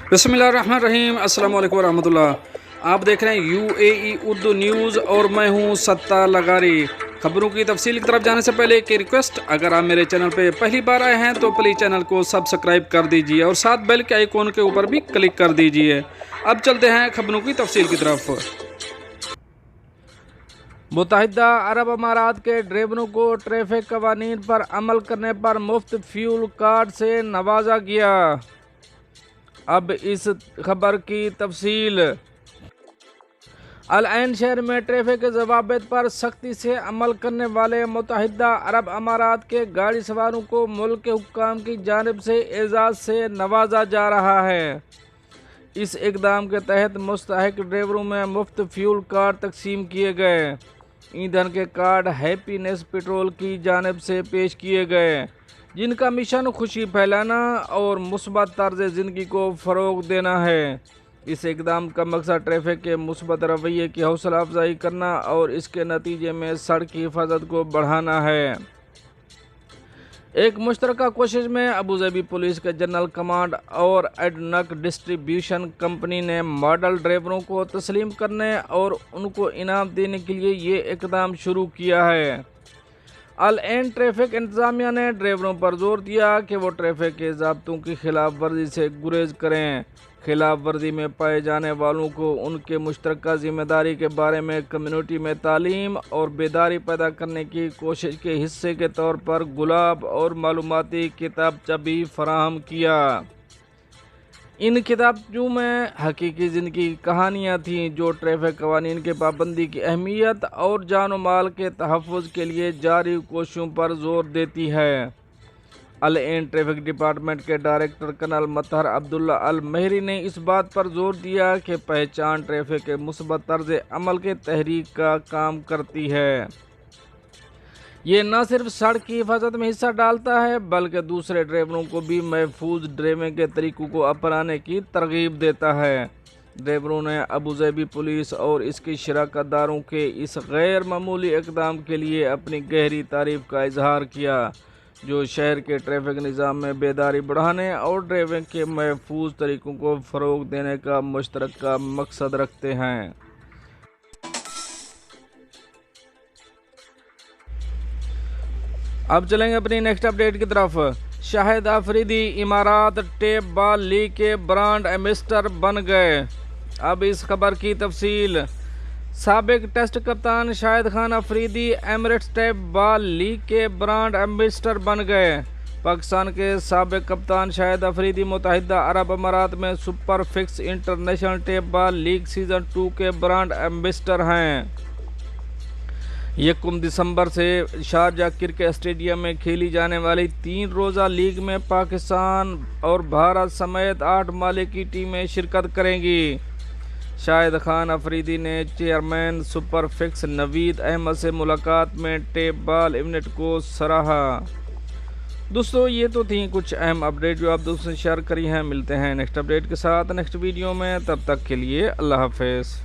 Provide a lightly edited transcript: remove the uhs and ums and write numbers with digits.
बिस्मिल्लाहिर्रहमानिर्रहीम। अस्सलाम वालेकुम रहमतुल्लाह। आप देख रहे हैं UAE उर्दू न्यूज़ और मैं हूं सत्तार लगारी। खबरों की तफसील की तरफ जाने से पहले एक रिक्वेस्ट, अगर आप मेरे चैनल पे पहली बार आए हैं तो प्लीज़ चैनल को सब्सक्राइब कर दीजिए और साथ बेल के आइकॉन के ऊपर भी क्लिक कर दीजिए। अब चलते हैं खबरों की तफसील की तरफ। मुत्तहिदा अरब अमारात के ड्राइवरों को ट्रैफिक कवानीन पर अमल करने पर मुफ्त फ्यूल कार्ड से नवाजा गया। अब इस खबर की तफसील। अल ऐन शहर में ट्रैफिक के ज़वाबित पर सख्ती से अमल करने वाले मुत्तहिदा अरब अमारात के गाड़ी सवारों को मुल्क के हुक्काम की जानिब से एजाज़ से नवाजा जा रहा है। इस इक़दाम के तहत मुस्तहिक ड्राइवरों में मुफ्त फ्यूल कार्ड तकसीम किए गए। ईंधन के कार्ड हैप्पीनेस पेट्रोल की जानिब से पेश किए गए, जिनका मिशन खुशी फैलाना और मुस्बत तर्ज ज़िंदगी को फ़रोग़ देना है। इस इक़दाम का मकसद ट्रैफिक के मुस्बत रवैये की हौसला अफजाई करना और इसके नतीजे में सड़क की हिफाजत को बढ़ाना है। एक मुश्तरका कोशिश में अबूधाबी पुलिस के जनरल कमांड और एडनक डिस्ट्रीब्यूशन कंपनी ने मॉडल ड्राइवरों को तस्लीम करने और उनको इनाम देने के लिए ये इक़दाम शुरू किया है। अल ऐन ट्रैफिक इंतज़ामिया ने ड्राइवरों पर जोर दिया कि वो ट्रैफिक के ज़ाब्तों की खिलाफ वर्जी से गुरेज करें। खिलाफ वर्जी में पाए जाने वालों को उनके मुश्तरका ज़िम्मेदारी के बारे में कम्युनिटी में तालीम और बेदारी पैदा करने की कोशिश के हिस्से के तौर पर गुलाब और मालूमाती किताबचा भी फराहम किया। इन किताबों में हकीकी ज़िंदगी की कहानियाँ थीं जो ट्रैफिक कवानीन के पाबंदी की अहमियत और जान और माल के तहफ़्फ़ुज़ के लिए जारी कोशिशों पर जोर देती है। अल ऐन ट्रैफिक डिपार्टमेंट के डायरेक्टर कर्नल मतहर अब्दुल्ला अल महरी ने इस बात पर जोर दिया कि पहचान ट्रैफिक के मुस्बत तर्ज अमल के तहरीक का काम करती है। ये न सिर्फ सड़क की हिफाजत में हिस्सा डालता है बल्कि दूसरे ड्राइवरों को भी महफूज ड्राइविंग के तरीक़ों को अपनाने की तरगीब देता है। ड्राइवरों ने अबूधाबी पुलिस और इसकी शराकतदारों के इस गैर मामूली इक़दाम के लिए अपनी गहरी तारीफ़ का इजहार किया, जो शहर के ट्रैफिक निज़ाम में बेदारी बढ़ाने और ड्राइविंग के महफूज तरीक़ों को फ़रोग़ देने का मुश्तरका मकसद रखते हैं। अब चलेंगे अपनी नेक्स्ट अपडेट की तरफ। शाहिद अफरीदी इमारात टेप बॉल लीग के ब्रांड एम्बेसडर बन गए। अब इस खबर की तफसील। साबिक टेस्ट कप्तान Shahid Khan Afridi Emirates tape ball league के ब्रांड एम्बेसडर बन गए। पाकिस्तान के साबिक कप्तान शाहिद अफरीदी मुत्तहिदा अरब अमारात में super fix international tape ball league season 2 के ब्रांड एम्बेसडर हैं। 1 दिसंबर से शारजा क्रिकेट स्टेडियम में खेली जाने वाली 3 रोज़ा लीग में पाकिस्तान और भारत समेत 8 ममालिक की टीमें शिरकत करेंगी। शाहिद खान अफरीदी ने चेयरमैन सुपर फिक्स नवीद अहमद से मुलाकात में टेप बॉल इवेंट को सराहा। दोस्तों, ये तो थी कुछ अहम अपडेट जो आप दोस्तों से शेयर करी हैं। मिलते हैं नेक्स्ट अपडेट के साथ नेक्स्ट वीडियो में, तब तक के लिए अल्लाह हाफ़िज़।